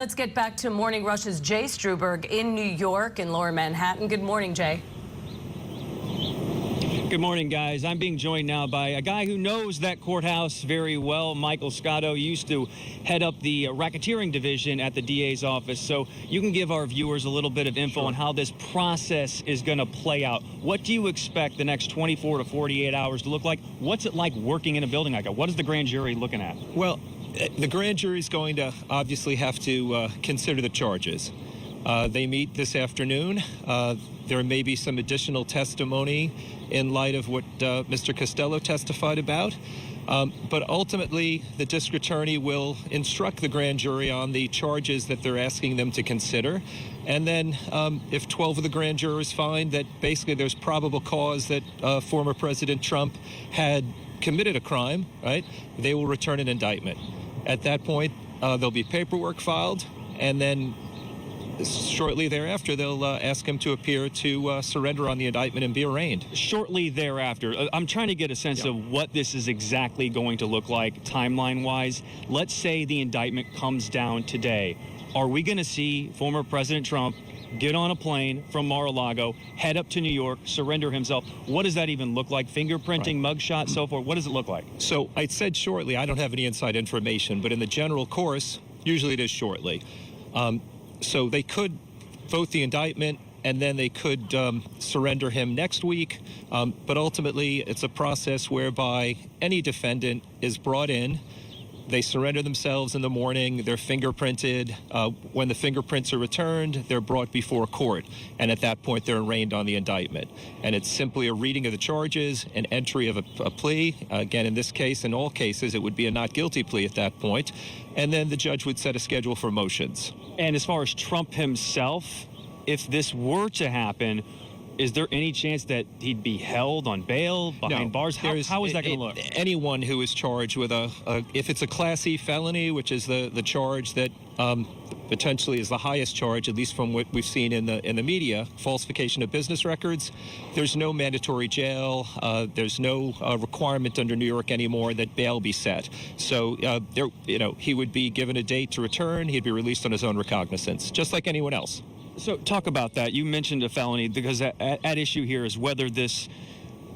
Let's get back to Morning Rush's Jay Struberg in New York and Lower Manhattan. Good morning, Jay. Good morning, guys. I'm being joined now by a guy who knows that courthouse very well. Michael Scotto used to head up the racketeering division at the DA's office. So you can give our viewers a little bit of info on how this process is going to play out. What do you expect the next 24 to 48 hours to look like? What's it like working in a building like that? What is the grand jury looking at? Well, the grand jury is going to obviously have to consider the charges. They meet this afternoon. There may be some additional testimony in light of what Mr. Costello testified about. But ultimately, the district attorney will instruct the grand jury on the charges that they're asking them to consider. And then if 12 of the grand jurors find that basically there's probable cause that former President Trump had committed a crime, right, they will return an indictment. At that point, there'll be paperwork filed, and then shortly thereafter, they'll ask him to appear to surrender on the indictment and be arraigned. Shortly thereafter, I'm trying to get a sense of what this is exactly going to look like timeline-wise. Let's say the indictment comes down today. Are we going to see former President Trump get on a plane from Mar-a-Lago, head up to New York, surrender himself? What does that even look like? Fingerprinting, mugshot, so forth? What does it look like? So I said shortly. I don't have any inside information, but in the general course, usually it is shortly. So they could vote the indictment, and then they could surrender him next week. But ultimately, it's a process whereby any defendant is brought in. They surrender themselves in the morning. They're fingerprinted. When the fingerprints are returned, they're brought before court. And at that point, they're arraigned on the indictment. And it's simply a reading of the charges, an entry of a plea. Again, in this case, in all cases, it would be a not guilty plea at that point. And then the judge would set a schedule for motions. And as far as Trump himself, if this were to happen, is there any chance that he'd be held on bail, behind bars? How is that going to look? Anyone who is charged with if it's a Class E felony, which is the charge that potentially is the highest charge, at least from what we've seen in the media, falsification of business records, there's no mandatory jail. There's no requirement under New York anymore that bail be set. So he would be given a date to return. He'd be released on his own recognizance, just like anyone else. So talk about that. You mentioned a felony because at issue here is whether this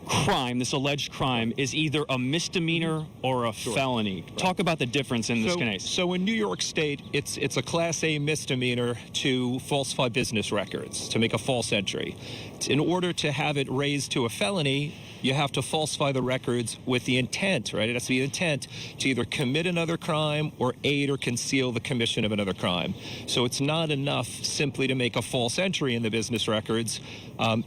crime, this alleged crime, is either a misdemeanor or a felony. Right. Talk about the difference in this case. So in New York State, it's a Class A misdemeanor to falsify business records, to make a false entry. In order to have it raised to a felony, you have to falsify the records with the intent, right? It has to be the intent to either commit another crime or aid or conceal the commission of another crime. So it's not enough simply to make a false entry in the business records.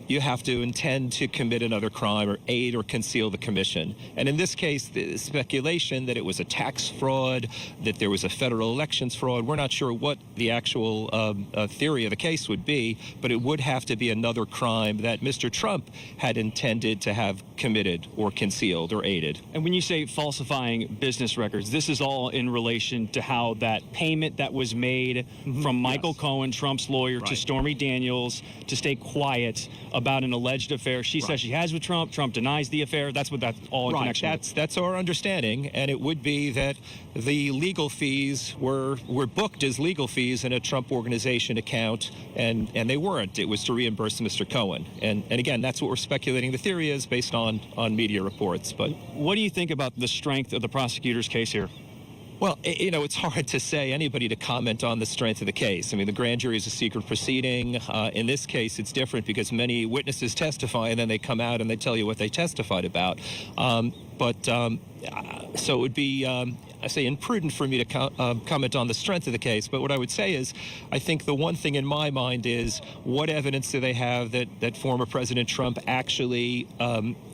You have to intend to commit another crime or aid or conceal the commission. And in this case, the speculation that it was a tax fraud, that there was a federal elections fraud, we're not sure what the actual theory of the case would be, but it would have to be another crime that Mr. Trump had intended to have committed or concealed or aided. And when you say falsifying business records, this is all in relation to how that payment that was made from Michael Cohen, Trump's lawyer, to Stormy Daniels to stay quiet about an alleged affair she says she has with Trump. Trump denies the affair. That's what that's all in connection with. That's our understanding, and it would be that the legal fees were booked as legal fees in a Trump organization account, and they weren't. It was to reimburse Mr. Cohen. And again, that's what we're speculating the theory is based on media reports. But what do you think about the strength of the prosecutor's case here? Well, it's hard to say anybody to comment on the strength of the case. I mean, the grand jury is a secret proceeding. In this case, it's different because many witnesses testify and then they come out and they tell you what they testified about. So it would be, I say, imprudent for me to comment on the strength of the case. But what I would say is, I think the one thing in my mind is, what evidence do they have that former President Trump actually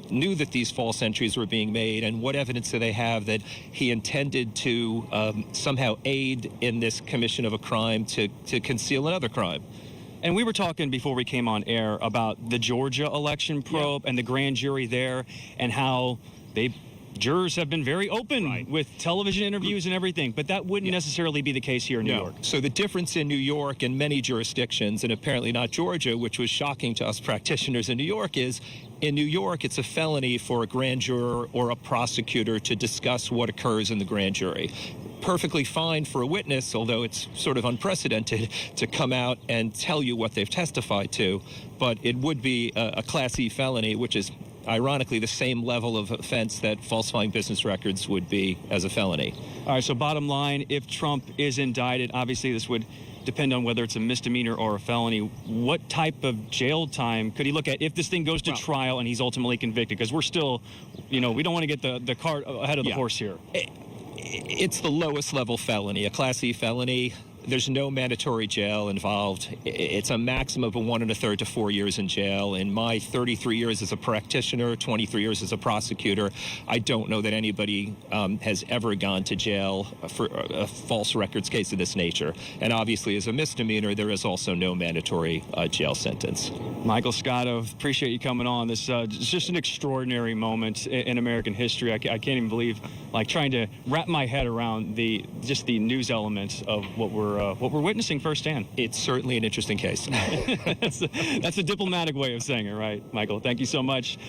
knew that these false entries were being made, and what evidence do they have that he intended to somehow aid in this commission of a crime to conceal another crime? And we were talking before we came on air about the Georgia election probe and the grand jury there, and how they jurors have been very open with television interviews and everything, but that wouldn't necessarily be the case here in New York. So the difference in New York and many jurisdictions, and apparently not Georgia, which was shocking to us practitioners in New York, is in New York, it's a felony for a grand juror or a prosecutor to discuss what occurs in the grand jury. Perfectly fine for a witness, although it's sort of unprecedented, to come out and tell you what they've testified to, but it would be a Class E felony, which is ironically the same level of offense that falsifying business records would be as a felony. All right, so bottom line, if Trump is indicted, obviously this would depend on whether it's a misdemeanor or a felony. What type of jail time could he look at if this thing goes to trial and he's ultimately convicted? Because we're still, we don't want to get the cart ahead of the horse here. It's the lowest level felony, a Class E felony. There's no mandatory jail involved. It's a maximum of 1 1/3 to 4 years in jail. In my 33 years as a practitioner, 23 years as a prosecutor, I don't know that anybody has ever gone to jail for a false records case of this nature. And obviously, as a misdemeanor, there is also no mandatory jail sentence. Michael Scotto, appreciate you coming on. This it's just an extraordinary moment in American history. I can't even believe, trying to wrap my head around the news elements of what we're witnessing firsthand. It's certainly an interesting case. That's a diplomatic way of saying it, right, Michael? Thank you so much.